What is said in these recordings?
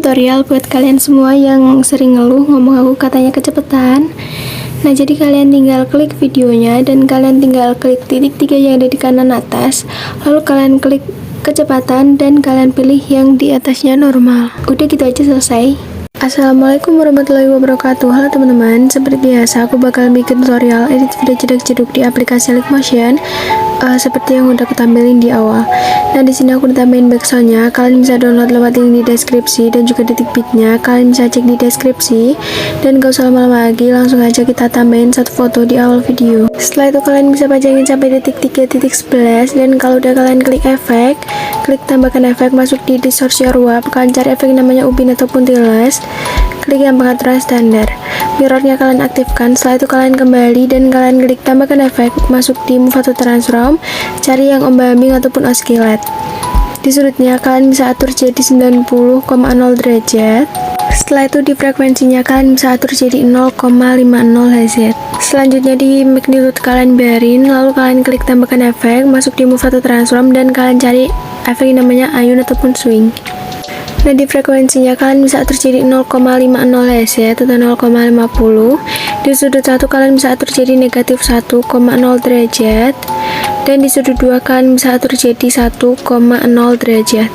tutorial buat kalian semua yang sering ngeluh ngomong aku katanya kecepatan. Nah, jadi kalian tinggal klik videonya dan kalian tinggal klik titik 3 yang ada di kanan atas, lalu kalian klik kecepatan dan kalian pilih yang di atasnya normal. Udah gitu aja, selesai. Assalamualaikum warahmatullahi wabarakatuh. Halo teman-teman, seperti biasa aku bakal bikin tutorial edit video jeduk-jeduk di aplikasi Linkmotion, seperti yang udah ketampilin di awal. Nah, di sini aku ditambahin backsoundnya. Kalian bisa download lewat link di deskripsi dan juga detik bitnya. Kalian bisa cek di deskripsi. Dan gak usah lama-lama lagi, langsung aja kita tambahin satu foto di awal video. Setelah itu kalian bisa pajangin sampai detik 3.11. Dan kalau udah kalian klik efek, klik tambahkan efek, masuk di Distortion Warp. Kalian cari efek namanya Upin atau Puntiles. Klik yang pengaturan standar. Mirrornya kalian aktifkan. Setelah itu kalian kembali dan kalian klik tambahkan efek, masuk di Move atau Transform, cari yang omba-ambing ataupun oscillate. Di sudutnya kalian bisa atur jadi 90,0 derajat. Setelah itu di frekuensinya kalian bisa atur jadi 0,50 Hz. Selanjutnya di magnitude kalian biarin, lalu kalian klik tambahkan efek, masuk di Move atau Transform dan kalian cari efek namanya Ayun ataupun Swing. Nah, di frekuensinya kalian bisa atur jadi 0,50 Hz atau 0,50. Di sudut 1 kalian bisa atur jadi negatif 1,0 derajat. Dan di sudut 2 kalian bisa atur jadi 1,0 derajat.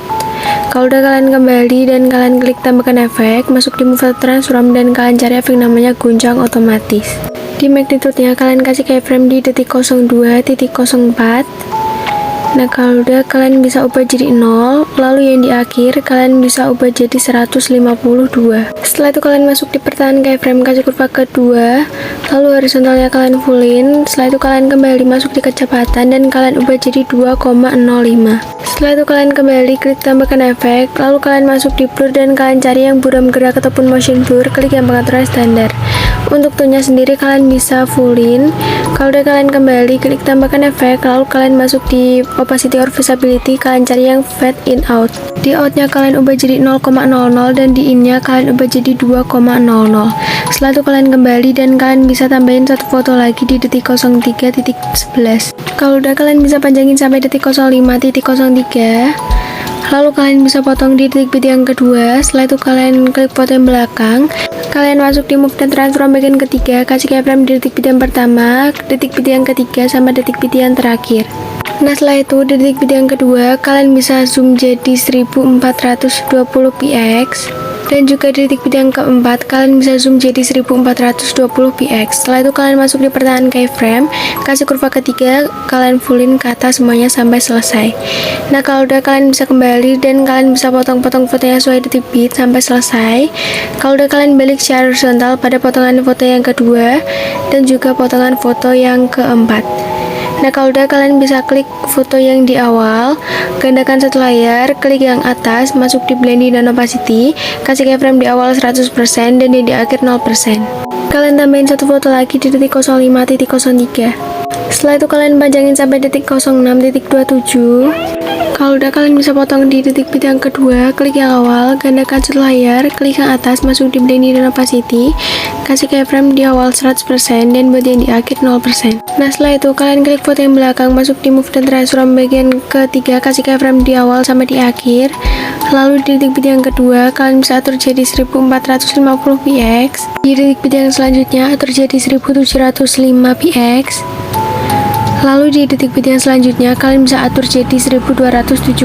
Kalau udah kalian kembali dan kalian klik tambahkan efek, masuk di Move Transform dan kalian cari efek namanya Guncang Otomatis. Di magnitude-nya kalian kasih keyframe di detik 02.04. Nah, kalau udah kalian bisa ubah jadi 0, lalu yang di akhir kalian bisa ubah jadi 152. Setelah itu kalian masuk di pertahanan keyframe, kasih kurva kedua, lalu horizontalnya kalian fullin. Setelah itu kalian kembali masuk di kecepatan dan kalian ubah jadi 2,05. Setelah itu kalian kembali klik tambahkan efek, lalu kalian masuk di blur dan kalian cari yang buram gerak ataupun motion blur, klik yang pengaturan standar. Untuk tone-nya sendiri kalian bisa fullin. Kalau udah kalian kembali klik tambahkan efek, lalu kalian masuk di opacity or visibility, kalian cari yang fade in out. Di outnya kalian ubah jadi 0,00 dan di innya kalian ubah jadi 2,00. Setelah itu kalian kembali dan kalian bisa tambahin satu foto lagi di detik 03.11. Kalau udah kalian bisa panjangin sampai detik 05.03. Lalu kalian bisa potong di detik bit yang kedua. Setelah itu kalian klik foto yang belakang. Kalian masuk di Move dan Transform bagian ketiga, kasih keyframe di detik bit yang pertama, detik bit yang ketiga, sama detik bit yang terakhir. Nah, setelah itu di detik bit yang kedua kalian bisa zoom jadi 1420 px. Dan juga di detik bit yang keempat kalian bisa zoom jadi 1420 px. Setelah itu kalian masuk di pertahanan keyframe, kasih kurva ketiga, kalian fullin ke atas semuanya sampai selesai. Nah, kalau udah kalian bisa kembali dan kalian bisa potong-potong fotonya sesuai detik bit sampai selesai. Kalau udah kalian balik secara horizontal pada potongan foto yang kedua dan juga potongan foto yang keempat. Nah, kalau udah kalian bisa klik foto yang di awal, gandakan satu layar, klik yang atas, masuk di blending dan opacity, kasih keyframe di awal 100% dan di akhir 0%. Kalian tambahin satu foto lagi di detik 05.03. Setelah itu kalian panjangin sampai detik 06.27. Kalau udah kalian bisa potong di detik bit yang kedua, klik yang awal, gandakan satu layar, klik yang atas, masuk di blending dan opacity, kasih keyframe di awal 100% dan buat yang di akhir 0%. Nah, setelah itu kalian klik foto yang belakang, masuk di Move dan Transform bagian ketiga, kasih keyframe di awal sampai di akhir. Lalu di detik bit yang kedua kalian bisa atur jadi 1450 px. Di detik bit yang selanjutnya atur jadi 1705 px. Lalu di detik bit yang selanjutnya kalian bisa atur jadi 1275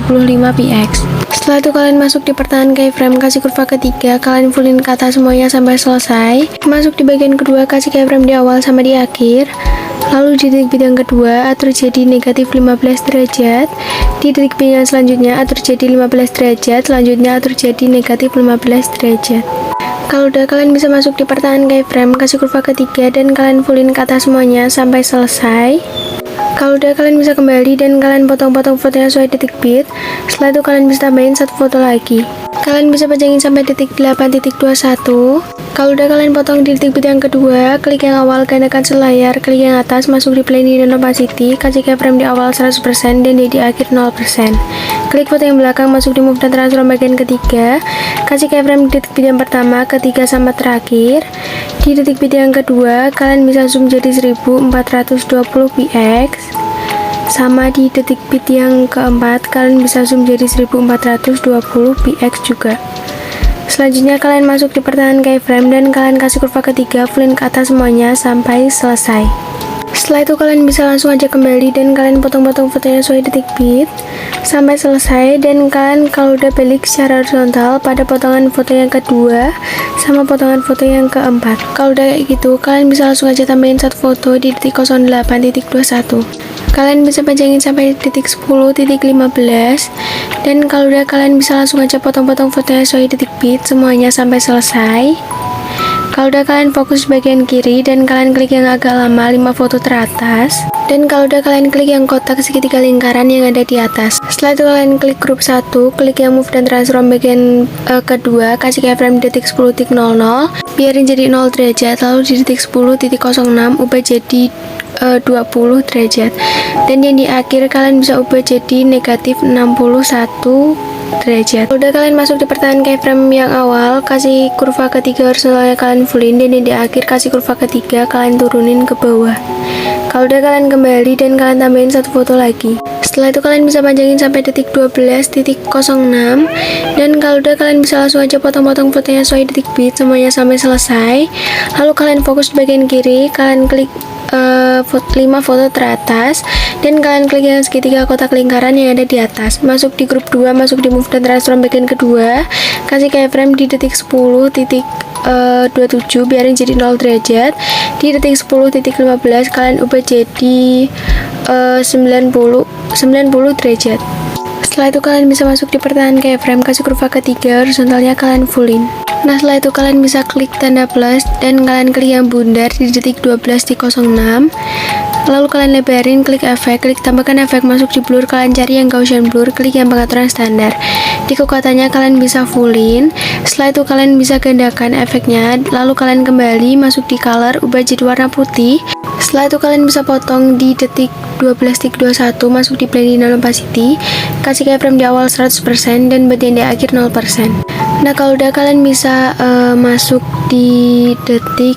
px. Setelah itu kalian masuk di pertahanan keyframe, kasih kurva ketiga, kalian fullin ke atas semuanya sampai selesai. Masuk di bagian kedua, kasih keyframe di awal sama di akhir. Lalu di detik bit yang kedua atur jadi negatif 15 derajat. Di detik bit yang selanjutnya atur jadi 15 derajat. Selanjutnya atur jadi negatif 15 derajat. Kalau udah kalian bisa masuk di pertahanan keyframe, kasih kurva ketiga dan kalian fullin ke atas semuanya sampai selesai. Kalau udah kalian bisa kembali dan kalian potong-potong fotonya sesuai detik bit. Setelah itu kalian bisa tambahin satu foto lagi. Kalian bisa panjangin sampai detik 8.21. Kalau udah kalian potong di detik bit yang kedua, klik yang awal, gandakan selayar, klik yang atas, masuk di blending dan opacity, kasih keyframe di awal 100% dan di akhir 0%. Klik foto yang belakang, masuk di Move dan Transform bagian ketiga, kasih keyframe di detik bit yang pertama, ketiga, sama terakhir. Di detik bit yang kedua, kalian bisa zoom jadi 1420 px. Sama di detik bit yang keempat, kalian bisa zoom jadi 1420 px juga. Selanjutnya kalian masuk di pertengahan keyframe dan kalian kasih kurva ketiga, fullin ke atas semuanya sampai selesai. Setelah itu kalian bisa langsung aja kembali dan kalian potong-potong fotonya sesuai detik bit sampai selesai. Dan kalian kalau udah balik secara horizontal pada potongan foto yang kedua sama potongan foto yang keempat. Kalau udah kayak gitu, kalian bisa langsung aja tambahin satu foto di detik 08.21. Kalian bisa panjangin sampai detik 10.15. Dan kalau udah, kalian bisa langsung aja potong-potong fotonya sesuai detik bit semuanya sampai selesai. Kalau udah, kalian fokus bagian kiri dan kalian klik yang agak lama 5 foto teratas. Dan kalau udah, kalian klik yang kotak segitiga lingkaran yang ada di atas. Setelah itu kalian klik grup 1, klik yang move dan transform bagian kedua, kasih keyframe detik 10.00, biarin jadi 0 derajat, lalu di detik 10.06 ubah jadi 20 derajat. Dan yang di akhir kalian bisa ubah jadi negatif 61 derajat. Udah, kalian masuk di pertengahan keyframe yang awal, kasih kurva ketiga horizontalnya kalian fullin, dan di akhir kasih kurva ketiga kalian turunin ke bawah. Kalau udah, kalian kembali dan kalian tambahin satu foto lagi. Setelah itu kalian bisa panjangin sampai detik 12.06. Dan kalau udah, kalian bisa langsung aja potong-potong fotonya sesuai detik bit semuanya sampai selesai. Lalu kalian fokus di bagian kiri, kalian klik 5 foto teratas dan kalian klik yang segitiga kotak lingkaran yang ada di atas. Masuk di grup 2, masuk di move dan transform bagian kedua, kasih keyframe di detik 10.27, biarin jadi 0 derajat. Di detik 10.15 kalian ubah jadi 90 derajat. Setelah itu kalian bisa masuk di pertengahan keyframe, kasih kurva ketiga horizontalnya kalian fullin. Nah, setelah itu kalian bisa klik tanda plus dan kalian klik yang bundar di detik 12.06. Lalu kalian lebarin, klik efek, klik tambahkan efek, masuk di blur, kalian cari yang Gaussian blur, klik yang pengaturan standar. Di kekuatannya kalian bisa fullin. Setelah itu kalian bisa gandakan efeknya, lalu kalian kembali masuk di color, ubah jadi warna putih. Setelah itu kalian bisa potong di detik 12.21, masuk di blending dan opacity, kasih keyframe di awal 100% dan bagian di akhir 0%. Nah, kalau udah, kalian bisa masuk di detik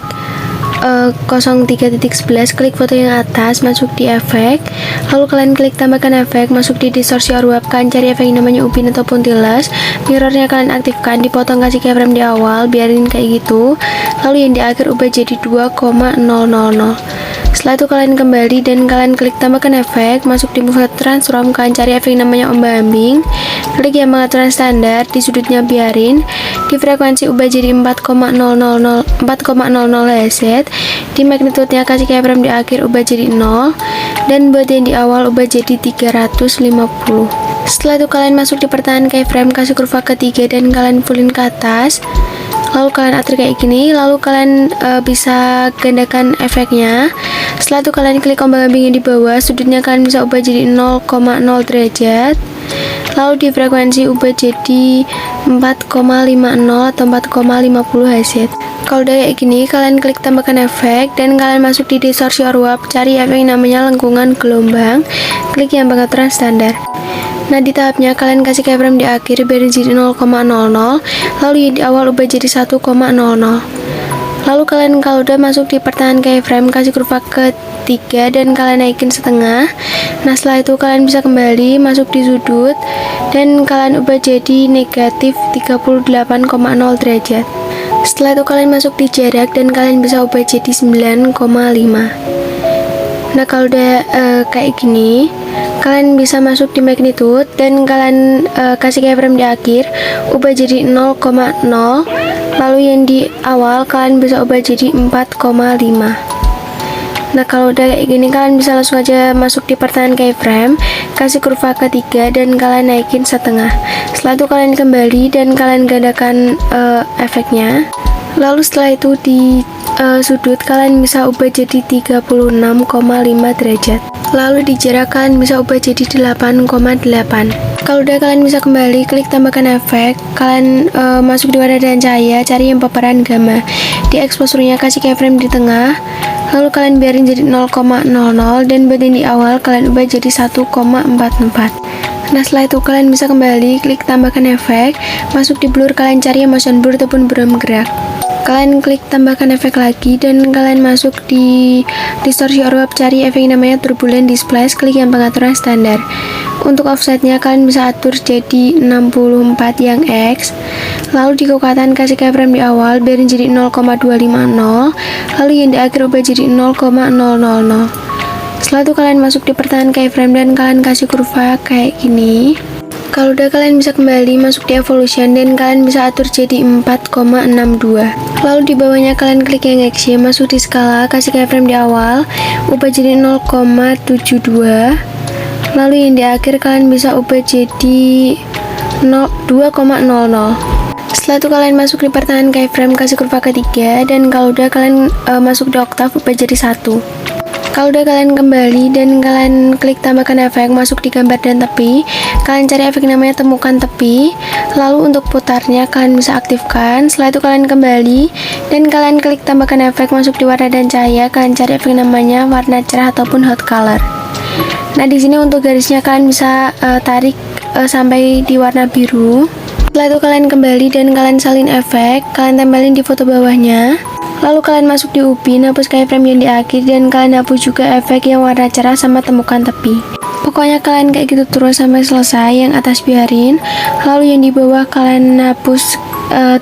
03.11, klik foto yang atas, masuk di efek, lalu kalian klik tambahkan efek, masuk di distorsi or wrap, kalian cari efek yang namanya upin ataupun tiles, mirrornya kalian aktifkan, dipotong, kasih keyframe di awal, biarin kayak gitu, lalu yang di akhir ubah jadi 2,000. Setelah itu kalian kembali dan kalian klik tambahkan efek, masuk di move transform, kalian cari efek yang namanya ombak ambing, klik yang pengaturan standar, di sudutnya biarin, di frekuensi ubah jadi 4,000 Hz, di magnitude-nya kasih keyframe di akhir ubah jadi 0, dan buat yang di awal ubah jadi 350. Setelah itu kalian masuk di pertengahan keyframe, kasih kurva ketiga dan kalian fullin ke atas. Lalu kalian atur kayak gini, lalu kalian bisa gandakan efeknya. Setelah itu kalian klik ombak ambingnya di bawah, sudutnya kalian bisa ubah jadi 0,0 derajat. Lalu di frekuensi ubah jadi 4,50 atau 4,50 Hz. Kalau udah kayak gini, kalian klik tambahkan efek dan kalian masuk di distorsi or wrap, cari efek yang namanya lengkungan gelombang, klik yang pengaturan standar. Nah, di tahapnya kalian kasih keyframe di akhir, biar jadi 0,00, lalu di awal ubah jadi 1,00. Lalu kalian kalau udah masuk di pertengahan keyframe, kasih kurva ketiga dan kalian naikin setengah. Nah, setelah itu kalian bisa kembali masuk di sudut dan kalian ubah jadi negatif 38,0 derajat. Setelah itu kalian masuk di jarak dan kalian bisa ubah jadi 9,5. Nah, kalau udah kayak gini, kalian bisa masuk di magnitude dan kalian kasih keyframe di akhir, ubah jadi 0,0, lalu yang di awal kalian bisa ubah jadi 4,5. Nah, kalau udah kayak gini, kalian bisa langsung aja masuk di pertengahan keyframe, kasih kurva ketiga dan kalian naikin setengah. Setelah itu kalian kembali dan kalian gandakan efeknya. Lalu setelah itu di sudut kalian bisa ubah jadi 36,5 derajat. Lalu di jarak kalian bisa ubah jadi 8,8. Kalau udah, kalian bisa kembali, klik tambahkan efek, kalian masuk di warna dan cahaya, cari yang paparan gamma. Di exposure-nya kasih keyframe di tengah, lalu kalian biarin jadi 0,00 dan buat yang di awal kalian ubah jadi 1,44. Nah, setelah itu kalian bisa kembali, klik tambahkan efek, masuk di blur, kalian cari yang motion blur ataupun buram gerak. Kalian klik tambahkan efek lagi dan kalian masuk di distorsi or wrap, cari efek yang namanya turbulent displace, klik yang pengaturan standar. Untuk offsetnya kalian bisa atur jadi 64 yang X. Lalu di kekuatan kasih keyframe di awal biarin jadi 0,250, lalu yang di akhir ubah jadi 0,000. Setelah itu kalian masuk di pertahanan keyframe dan kalian kasih kurva kayak gini. Kalau udah kalian bisa kembali masuk di evolution dan kalian bisa atur jadi 4,62. Lalu di bawahnya kalian klik yang XY, masuk di skala, kasih keyframe di awal, ubah jadi 0,72. Lalu yang di akhir kalian bisa ubah jadi 2,00. Setelah itu kalian masuk di pertahanan keyframe, kasih kurva ketiga, dan kalau udah kalian masuk di octave, ubah jadi 1. Kalau udah kalian kembali dan kalian klik tambahkan efek, masuk di gambar dan tepi, kalian cari efek namanya temukan tepi. Lalu untuk putarnya kalian bisa aktifkan. Setelah itu kalian kembali dan kalian klik tambahkan efek, masuk di warna dan cahaya, kalian cari efek namanya warna cerah ataupun hot color. Nah di sini untuk garisnya kalian bisa tarik sampai di warna biru. Setelah itu kalian kembali dan kalian salin efek, kalian tempelin di foto bawahnya. Lalu kalian masuk di UPin, hapus keyframe yang di akhir, dan kalian hapus juga efek yang warna cerah sama temukan tepi. Pokoknya kalian kayak gitu terus sampai selesai. Yang atas biarin, lalu yang di bawah kalian hapus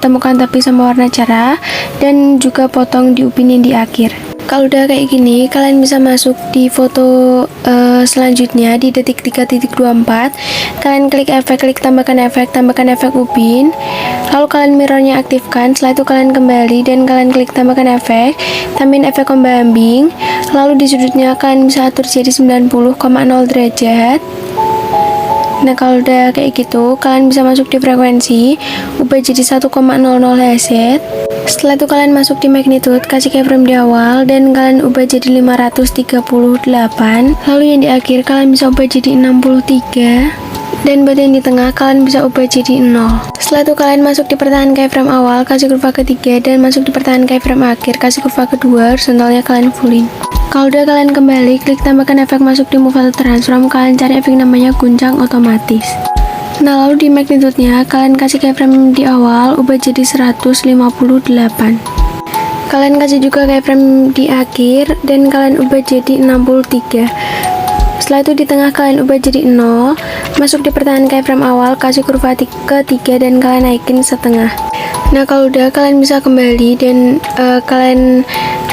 temukan tepi sama warna cerah, dan juga potong di UPin yang di akhir. Kalau udah kayak gini, kalian bisa masuk di foto selanjutnya di detik 3.24. Kalian klik efek, klik tambahkan efek UPin. Lalu kalian mirrornya aktifkan. Setelah itu kalian kembali dan kalian klik tambahkan efek, tambahin efek pembimbing. Lalu di sudutnya kalian bisa atur jadi 90,0 derajat. Nah kalau udah kayak gitu, kalian bisa masuk di frekuensi, ubah jadi 1,00 Hz. Setelah itu kalian masuk di magnitude, kasih keyframe di awal, dan kalian ubah jadi 538. Lalu yang di akhir kalian bisa ubah jadi 63. Dan buat yang di tengah kalian bisa ubah jadi 0. Setelah itu kalian masuk di pertahanan keyframe awal, kasih kurva ketiga, dan masuk di pertahanan keyframe akhir, kasih kurva kedua, horizontalnya kalian fullin. Kalau udah kalian kembali, klik tambahkan efek, masuk di move atau transform, kalian cari efek namanya guncang otomatis. Nah lalu di magnitude-nya kalian kasih keyframe di awal, ubah jadi 158. Kalian kasih juga keyframe di akhir dan kalian ubah jadi 63. Setelah itu di tengah kalian ubah jadi 0, masuk di pertahanan keyframe awal, kasih kurva ketiga dan kalian naikin setengah. Nah kalau udah kalian bisa kembali dan kalian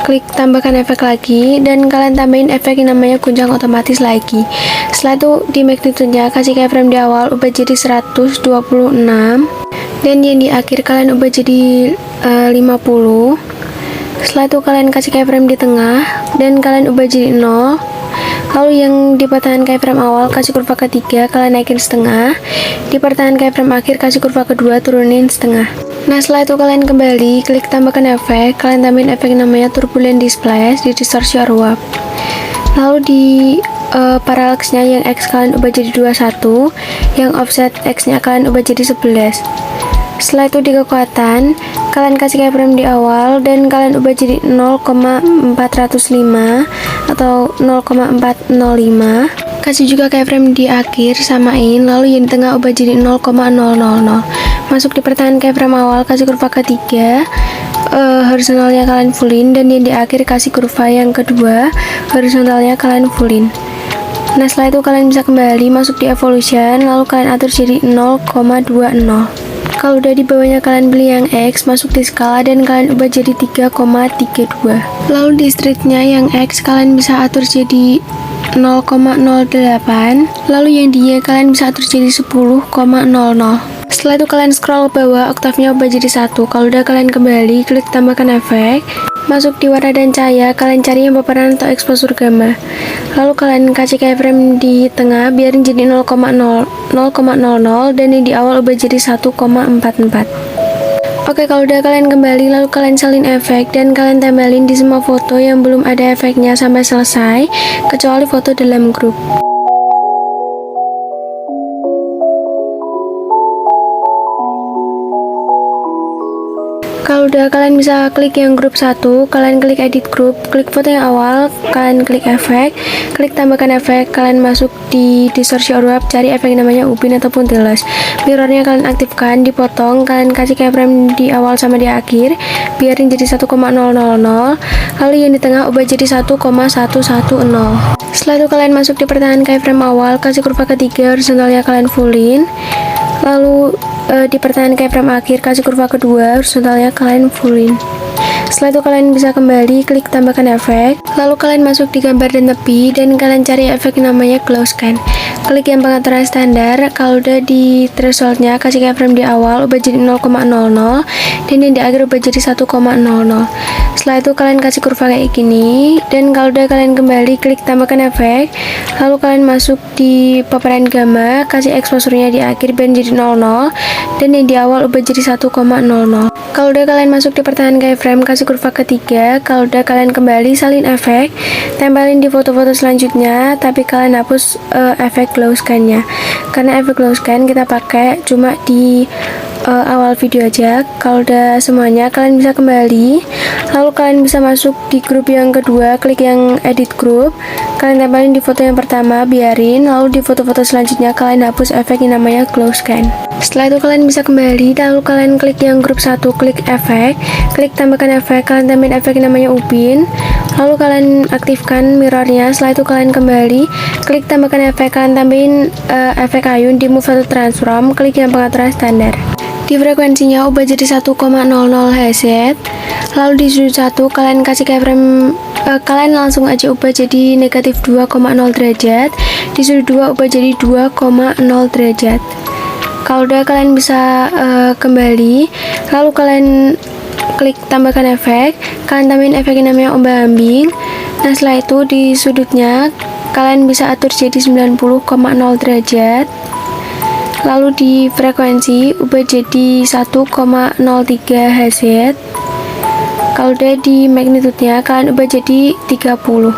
klik tambahkan efek lagi dan kalian tambahin efek yang namanya guncang otomatis lagi. Setelah itu di magnitude-nya kasih keyframe di awal, ubah jadi 126, dan yang di akhir kalian ubah jadi 50. Setelah itu kalian kasih keyframe di tengah dan kalian ubah jadi 0. Lalu yang di pertahanan keyframe awal kasih kurva ketiga, kalian naikin setengah. Di pertahanan keyframe akhir kasih kurva kedua, turunin setengah. Nah setelah itu kalian kembali, klik tambahkan efek, kalian tambahin efek namanya turbulent displace di distortion warp. Lalu di parallax-nya yang X kalian ubah jadi 21, yang offset X-nya kalian ubah jadi 11. Setelah itu di kekuatan, kalian kasih keyframe di awal dan kalian ubah jadi 0,405 atau 0,405. Kasih juga keyframe di akhir, samain, lalu yang di tengah ubah jadi 0,000. Masuk di pertahanan keyframe awal, kasih kurva ketiga, horizontalnya kalian fullin, dan yang di akhir kasih kurva yang kedua, horizontalnya kalian fullin. Nah setelah itu kalian bisa kembali masuk di evolution, lalu kalian atur jadi 0,20. Kalau udah di bawahnya kalian beli yang X, masuk di skala dan kalian ubah jadi 3,32. Lalu di streetnya yang X kalian bisa atur jadi 0,08. Lalu yang di Y kalian bisa atur jadi 10,00. Setelah itu kalian scroll ke bawah, oktavnya ubah jadi 1. Kalau udah kalian kembali, klik tambahkan efek, masuk di warna dan cahaya, kalian cari yang paparan atau exposure gamma. Lalu kalian kasih keyframe di tengah, biarin jadi 0,00 dan yang di awal ubah jadi 1,44. Oke, kalau udah kalian kembali, lalu kalian salin efek dan kalian tempelin di semua foto yang belum ada efeknya sampai selesai, kecuali foto dalam grup. Kalau udah, kalian bisa klik yang grup 1, kalian klik edit grup, klik foto yang awal, kalian klik efek, klik tambahkan efek, kalian masuk di distortion web, cari efek yang namanya Upin ataupun Tiles. Mirrornya kalian aktifkan, dipotong, kalian kasih keyframe di awal sama di akhir, biarin jadi 1,000, lalu yang di tengah ubah jadi 1,110. Setelah itu kalian masuk di pertengahan keyframe awal, kasih kurva ketiga, horizontalnya kalian fullin. Lalu di pertengahan keyframe akhir kasih kurva kedua, horizontalnya kalian fullin. Setelah itu kalian bisa kembali klik tambahkan efek, lalu kalian masuk di gambar dan tepi dan kalian cari efek namanya glow scan. Klik yang pengaturan standar, kalau udah di thresholdnya kasih keyframe di awal ubah jadi 0,00 dan yang di akhir ubah jadi 1,00. Setelah itu kalian kasih kurva kayak gini, dan kalau udah kalian kembali klik tambahkan efek, lalu kalian masuk di paparan gamma, kasih exposure-nya di akhir biar jadi 00 dan yang di awal ubah jadi 1,00. Kalau udah kalian masuk di pertengahan keyframe, kasih kurva ketiga. Kalau udah kalian kembali salin efek, tempelin di foto-foto selanjutnya, tapi kalian hapus efek glow scan-nya, karena efek glow scan kita pakai cuma di awal video aja. Kalau udah semuanya, kalian bisa kembali, lalu kalian bisa masuk di grup yang kedua, klik yang edit grup, kalian tempelin di foto yang pertama, biarin, lalu di foto-foto selanjutnya kalian hapus efek yang namanya glow scan. Setelah itu kalian bisa kembali, lalu kalian klik yang grup 1, klik efek, klik tambahkan efek, kalian tambahin efek yang namanya Upin, lalu kalian aktifkan mirrornya. Setelah itu kalian kembali, klik tambahkan efek, kalian tambahin efek ayun di move atau transform, klik yang pengaturan standar. Di frekuensinya ubah jadi 1,00 Hz, lalu di sudut 1 kalian kasih keyframe, kalian langsung aja ubah jadi negatif 2,0 derajat, di sudut 2 ubah jadi 2,0 derajat. Kalau udah kalian bisa kembali, lalu kalian klik tambahkan efek, kalian tambahin efek yang namanya ombak ambing. Nah setelah itu di sudutnya kalian bisa atur jadi 90,0 derajat, lalu di frekuensi ubah jadi 1,03 Hz. Kalau udah di magnitude-nya kalian ubah jadi 30.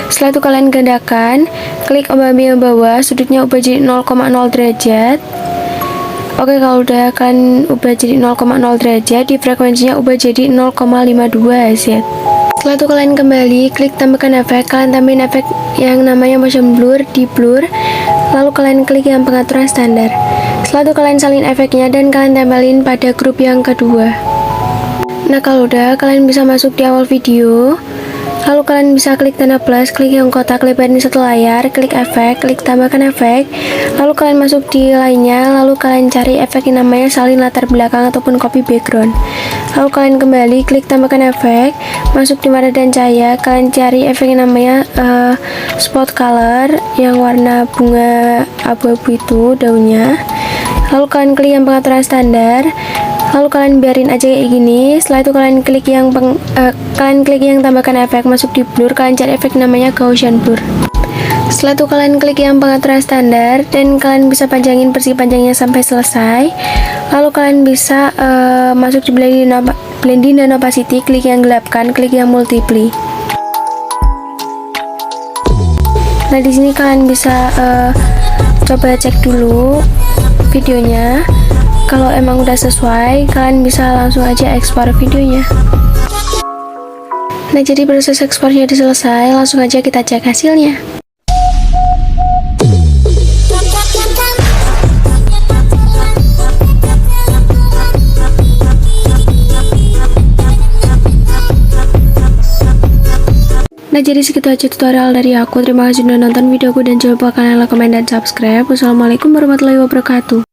Setelah itu kalian gandakan, klik ombak ambing yang bawah, sudutnya ubah jadi 0,0 derajat. Oke, kalau udah kalian ubah jadi 0,0 derajat, di frekuensinya ubah jadi 0,52 Hz. Setelah itu kalian kembali, klik tambahkan efek, kalian tambahin efek yang namanya motion blur di blur, lalu kalian klik yang pengaturan standar. Setelah itu kalian salin efeknya dan kalian tempelin pada grup yang kedua. Nah kalau udah, kalian bisa masuk di awal video, lalu kalian bisa klik tanda plus, klik yang kotak, lebarin satu layar, klik efek, klik tambahkan efek, lalu kalian masuk di lainnya, lalu kalian cari efek yang namanya salin latar belakang ataupun copy background. Lalu kalian kembali, klik tambahkan efek, masuk di warna dan cahaya, kalian cari efek yang namanya spot color yang warna bunga abu-abu itu daunnya, lalu kalian klik yang pengaturan standar, lalu kalian biarin aja kayak gini. Setelah itu kalian klik yang tambahkan efek, masuk di blur, kalian cari efek namanya Gaussian blur. Setelah itu kalian klik yang pengaturan standar dan kalian bisa panjangin persegi panjangnya sampai selesai. Lalu kalian bisa masuk di blending dan opacity, klik yang gelapkan, klik yang multiply. Nah di sini kalian bisa coba cek dulu videonya. Kalau emang udah sesuai, kalian bisa langsung aja ekspor videonya. Nah jadi proses ekspornya udah selesai, langsung aja kita cek hasilnya. Nah jadi segitu aja tutorial dari aku. Terima kasih sudah nonton videoku dan jangan lupa kalian like, komen, dan subscribe. Wassalamualaikum warahmatullahi wabarakatuh.